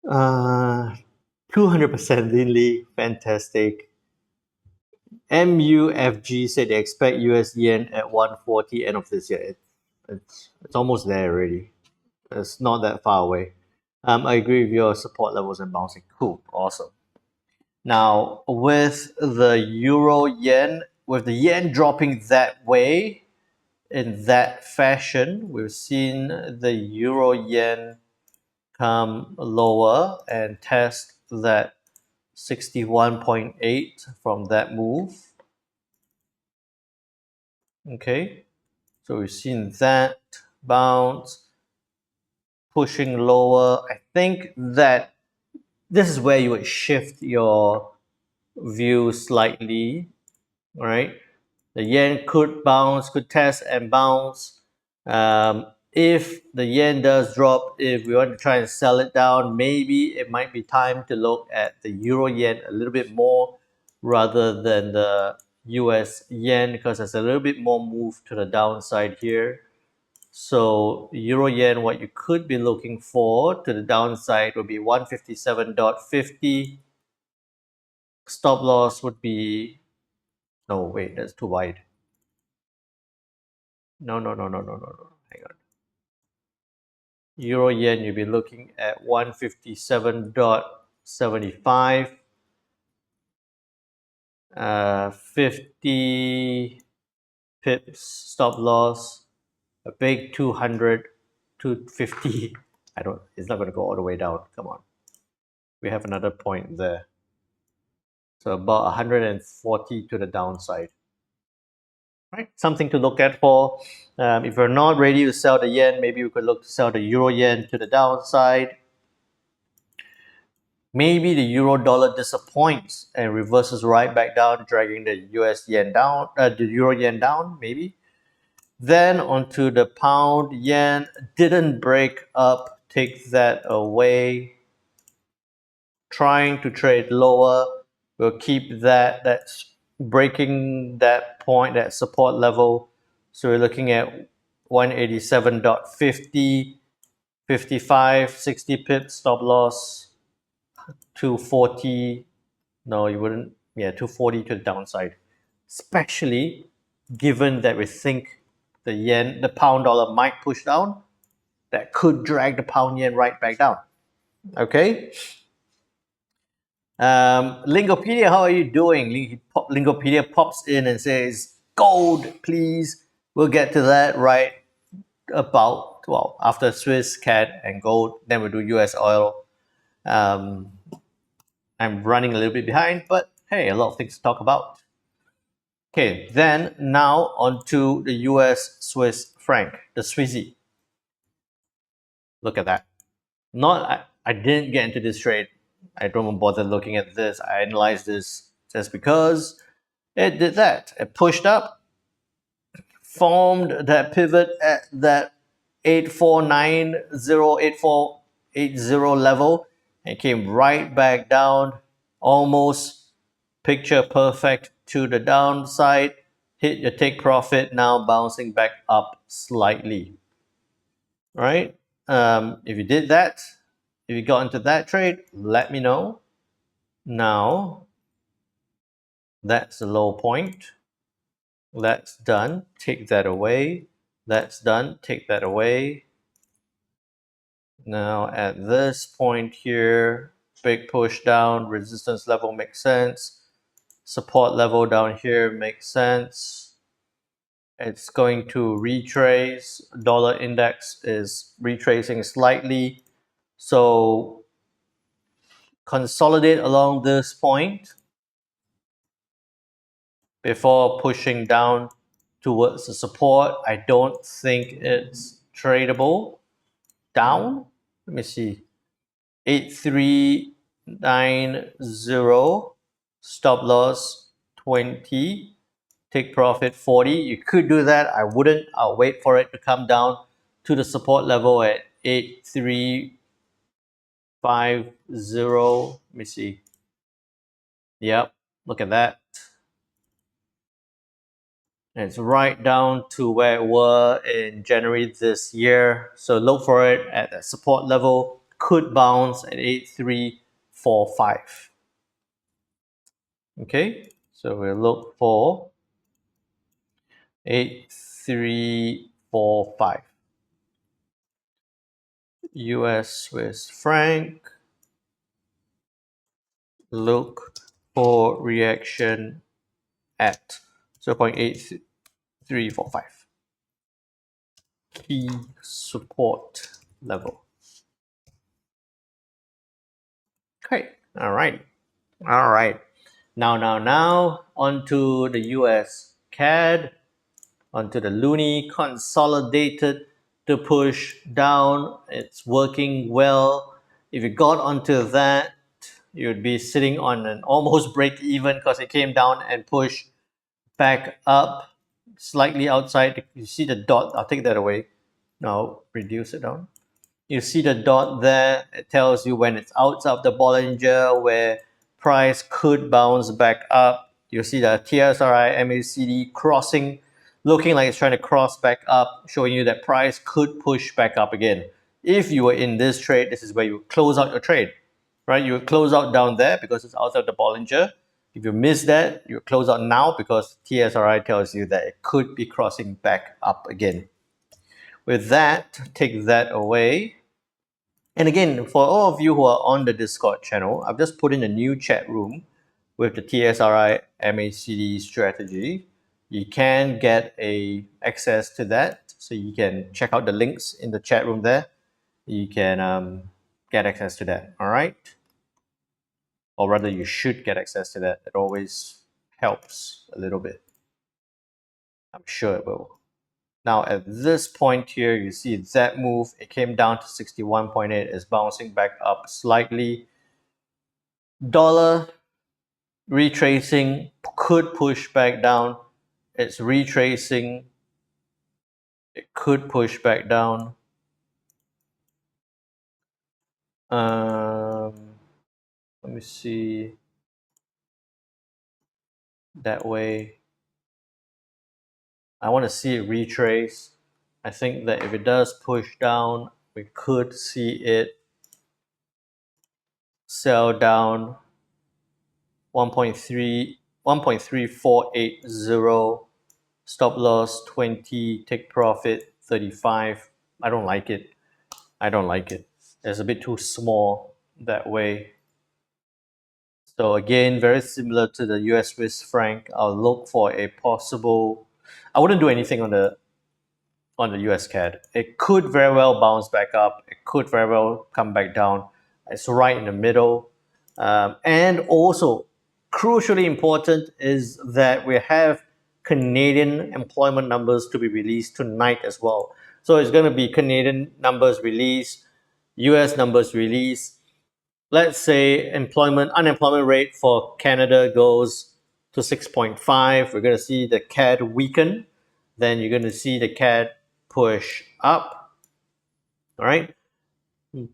200% Lindley, fantastic. MUFG said they expect US yen at 140 end of this year. It's almost there already. It's not that far away. I agree with your support levels and bouncing. Cool, awesome. Now with the euro yen, with the yen dropping that way, in that fashion, we've seen the euro yen come lower and test that 61.8 from that move. Okay, so we've seen that bounce, pushing lower. I think that this is where you would shift your view slightly, right? The yen could bounce, could test and bounce. If the yen does drop, if we want to try and sell it down, maybe it might be time to look at the euro yen a little bit more rather than the US yen because there's a little bit more move to the downside here. So euro yen, what you could be looking for to the downside would be 157.50. Stop loss would be, no, wait, that's too wide. No. Hang on. Euro yen, you'll be looking at 157.75. 50 pips stop loss, a big 200, 250. It's not going to go all the way down. Come on. We have another point there. So about 140 to the downside. Right, something to look at for. If you're not ready to sell the yen, maybe we could look to sell the euro yen to the downside. Maybe the euro dollar disappoints and reverses right back down, dragging the US yen down, the euro yen down, maybe. Then onto the pound yen, didn't break up, take that away. Trying to trade lower, we'll keep that's breaking that point, that support level. So we're looking at 187.50, 55, 60 pips stop loss, 240. No, you wouldn't. Yeah, 240 to the downside, especially given that we think the pound dollar might push down. That could drag the pound yen right back down. Okay. Lingopedia, how are you doing? Lingopedia pops in and says, gold, please. We'll get to that right about, well, after Swiss, CAD, and gold. Then we'll do US oil. Um, I'm running a little bit behind, but hey, a lot of things to talk about. Okay, then now onto the US Swiss franc, the Swissy. Look at that. I didn't get into this trade. I don't bother looking at this. I analyzed this just because it did that. It pushed up, formed that pivot at that 8490, 8480 level, and came right back down, almost picture perfect to the downside. Hit your take profit, now bouncing back up slightly. Right? If you did that, if you got into that trade, let me know. Now, that's the low point. That's done. Take that away. That's done. Take that away. Now, at this point here, big push down, resistance level makes sense. Support level down here makes sense. It's going to retrace. Dollar index is retracing slightly. So consolidate along this point before pushing down towards the support. I don't think it's tradable. Down, let me see, 8390, stop loss 20, take profit 40. You could do that. I wouldn't. I'll wait for it to come down to the support level at 8350. Let me see. Yep, look at that. And it's right down to where it were in January this year. So look for it at that support level. Could bounce at 8345. Okay, so we'll look for 8345. US Swiss franc. Look for reaction at 0.8345. Key support level. Okay, all right. Now, onto the US CAD, onto the Loonie, consolidated to push down. It's working well. If you got onto that, you'd be sitting on an almost break even because it came down and pushed back up slightly outside. You see the dot, I'll take that away. Now reduce it down. You see the dot there, it tells you when it's outside of the Bollinger where price could bounce back up. You see the TSRI MACD crossing, looking like it's trying to cross back up, showing you that price could push back up again. If you were in this trade, this is where you close out your trade, right? You would close out down there because it's outside of the Bollinger. If you miss that, you close out now because TSRI tells you that it could be crossing back up again. With that, take that away. And again, for all of you who are on the Discord channel, I've just put in a new chat room with the TSRI MACD strategy. You can get access to that. So you can check out the links in the chat room there. You can get access to that, all right? Or rather, you should get access to that. It always helps a little bit. I'm sure it will. Now at this point here, you see that move, it came down to 61.8, it's bouncing back up slightly. Dollar retracing, could push back down. It's retracing, it could push back down. Let me see, that way. I want to see it retrace. I think that if it does push down, we could see it sell down 1.3480, stop loss 20, take profit 35. I don't like it. It's a bit too small that way. So again, very similar to the US Swiss franc, I'll look for a possible, I wouldn't do anything on the US CAD. It could very well bounce back up. It could very well come back down. It's right in the middle. And also, crucially important is that we have Canadian employment numbers to be released tonight as well. So it's going to be Canadian numbers released, US numbers released. Let's say unemployment rate for Canada goes to 6.5. We're going to see the CAD weaken. Then you're going to see the CAD push up. All right.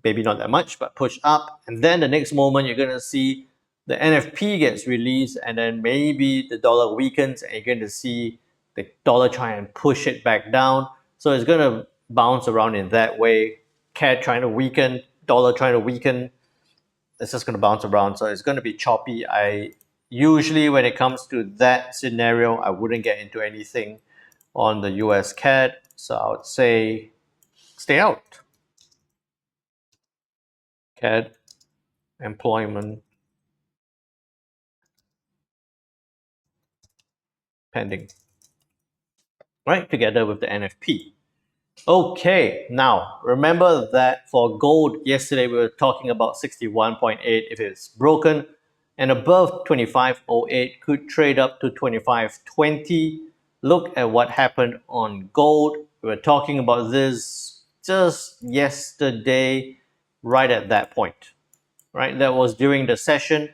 Maybe not that much, but push up. And then the next moment, you're going to see the NFP gets released, and then maybe the dollar weakens, and you're going to see the dollar try and push it back down. So it's going to bounce around in that way. CAD trying to weaken, dollar trying to weaken. It's just going to bounce around. So it's going to be choppy. I usually, when it comes to that scenario, I wouldn't get into anything on the US CAD. So I would say stay out. CAD employment pending, right? Together with the NFP. Okay, now remember that for gold, yesterday we were talking about 61.8. If it's broken and above 25.08, could trade up to 25.20. look at what happened on gold. We were talking about this just yesterday, right at that point, right? That was during the session.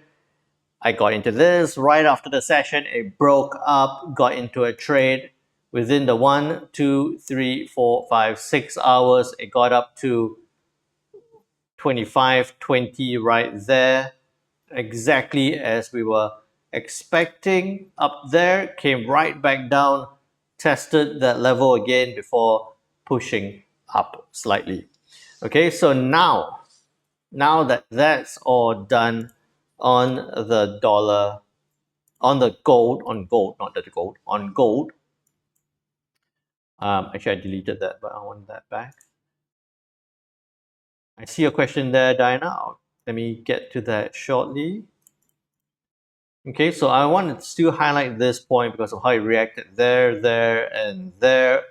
I got into this. Right after the session, it broke up, got into a trade. Within the 1, 2, 3, 4, 5, 6 hours, it got up to 25.20 right there, exactly as we were expecting. Up there, came right back down, tested that level again before pushing up slightly. Okay, so now that that's all done on the dollar, on the gold, not the gold, on gold. Actually, I deleted that, but I want that back. I see a question there, Diana. Let me get to that shortly. Okay, so I want to still highlight this point because of how it reacted there, there, and there.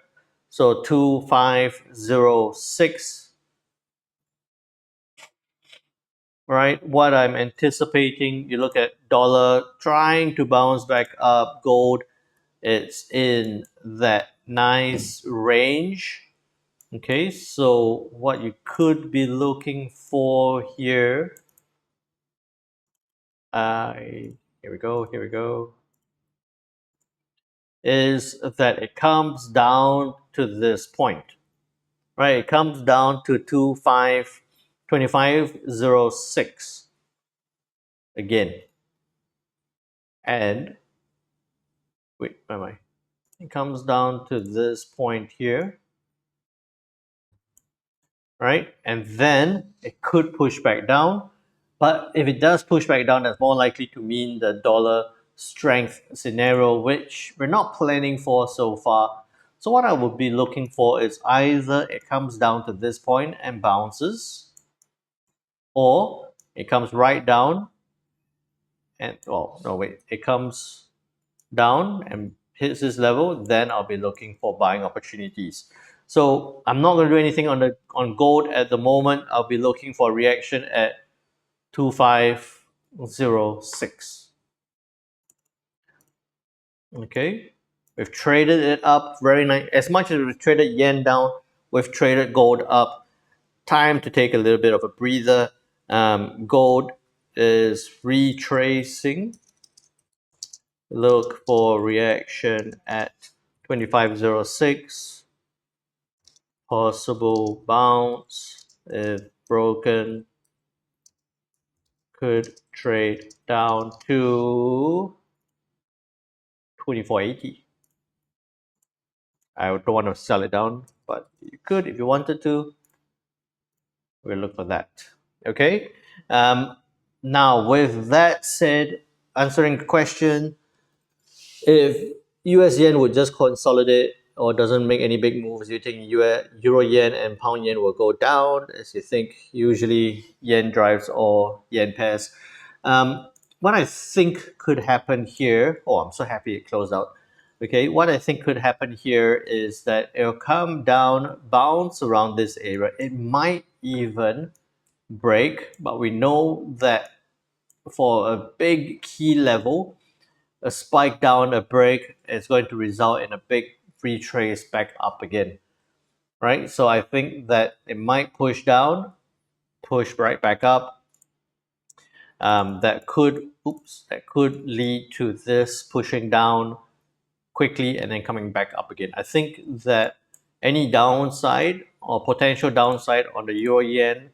So 2506, right? What I'm anticipating, you look at dollar trying to bounce back up, gold, it's in that nice range. Okay, so what you could be looking for here, here we go, is that it comes down to this point, right? It comes down to 2506 again. And wait, where am I? It comes down to this point here, right? And then it could push back down. But if it does push back down, that's more likely to mean the dollar strength scenario, which we're not planning for so far. So what I would be looking for is either it comes down to this point and bounces, or it comes right down and, oh, no, wait, it comes down and hits this level, then I'll be looking for buying opportunities. So I'm not going to do anything on gold at the moment. I'll be looking for a reaction at 2506. Okay, we've traded it up very nice. As much as we've traded yen down, we've traded gold up. Time to take a little bit of a breather. Gold is retracing. Look for reaction at 2506. Possible bounce. If broken, could trade down to 2480. I don't want to sell it down, but you could if you wanted to. We'll look for that. Okay. Now, with that said, answering the question, if US yen would just consolidate or doesn't make any big moves, you think Euro yen and pound yen will go down, as you think usually yen drives or yen pairs. What I think could happen here, oh, I'm so happy it closed out. Okay, what I think could happen here is that it'll come down, bounce around this area. It might even break, but we know that for a big key level, a spike down, a break, is going to result in a big retrace back up again, right? So I think that it might push down, push right back up. That could lead to this pushing down quickly and then coming back up again. I think that any downside or potential downside on the euro yen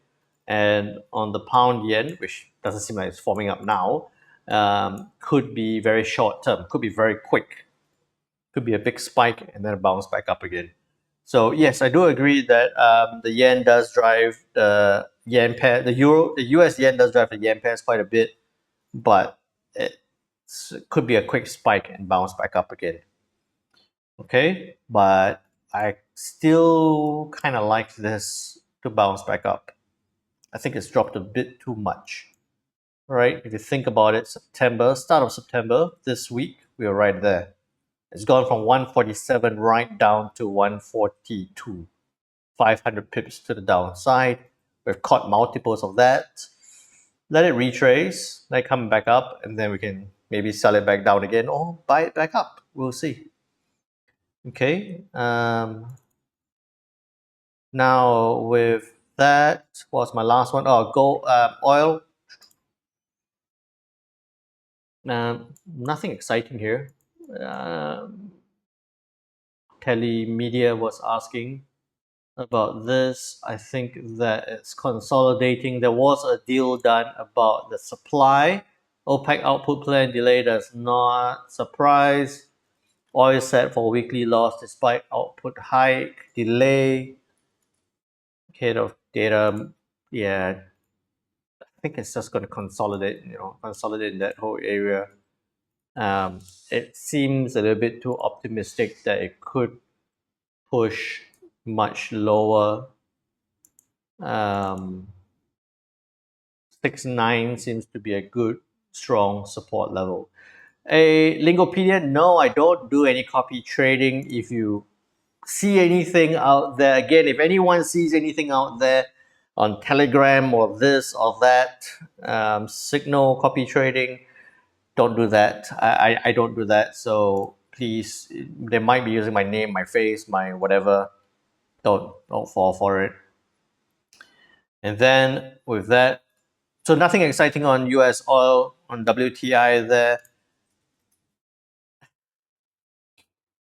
and on the pound yen, which doesn't seem like it's forming up now, could be very short term, could be very quick, could be a big spike and then a bounce back up again. So yes, I do agree that the yen does drive the yen pair, the US yen does drive the yen pairs quite a bit, but it could be a quick spike and bounce back up again. Okay, but I still kind of like this to bounce back up. I think it's dropped a bit too much. Right? If you think about it, September, start of September, this week, we are right there. It's gone from 147 right down to 142. 500 pips to the downside. We've caught multiples of that. Let it retrace, let it come back up, and then we can maybe sell it back down again or buy it back up. We'll see. Okay. Now with that, what's my last one? Oh, gold, oil. Nothing exciting here. Telemedia was asking about this. I think that it's consolidating. There was a deal done about the supply. OPEC output plan delay does not surprise. Oil set for weekly loss despite output hike delay. Head of data, yeah, I think it's just going to consolidate. Consolidate in that whole area. It seems a little bit too optimistic that it could push much lower. 6.9 seems to be a good, strong support level. A Lingopedia, no, I don't do any copy trading. If you see anything out there, again, if anyone sees anything out there on Telegram or this or that, signal copy trading, don't do that. I don't do that. So please, they might be using my name, my face, my whatever. Don't fall for it. And then with that, so nothing exciting on US oil, on WTI there.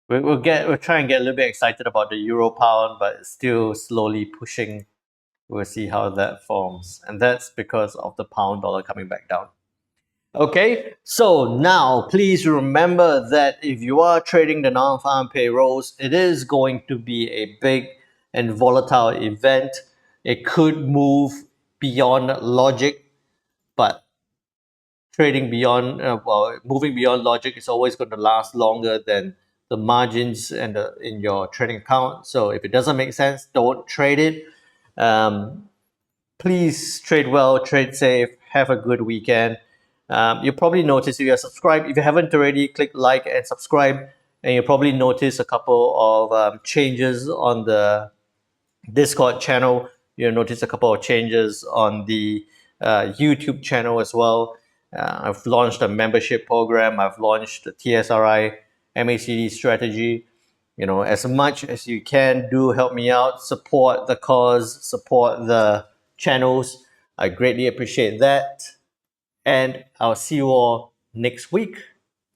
We'll try and get a little bit excited about the euro pound, but it's still slowly pushing. We'll see how that forms. And that's because of the pound dollar coming back down. Okay, so now please remember that if you are trading the non-farm payrolls, it is going to be a big and volatile event. It could move beyond logic, but moving beyond logic is always going to last longer than the margins in your trading account. So if it doesn't make sense, don't trade it. Um, Please trade well, trade safe, have a good weekend. You'll probably notice if you're subscribed, if you haven't already, click like and subscribe, and you'll probably notice a couple of changes on the Discord channel. You'll notice a couple of changes on the YouTube channel as well. I've launched a membership program. I've launched the TSRI MACD strategy. As much as you can, do help me out. Support the cause, support the channels. I greatly appreciate that. And I'll see you all next week.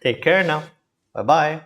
Take care now. Bye bye.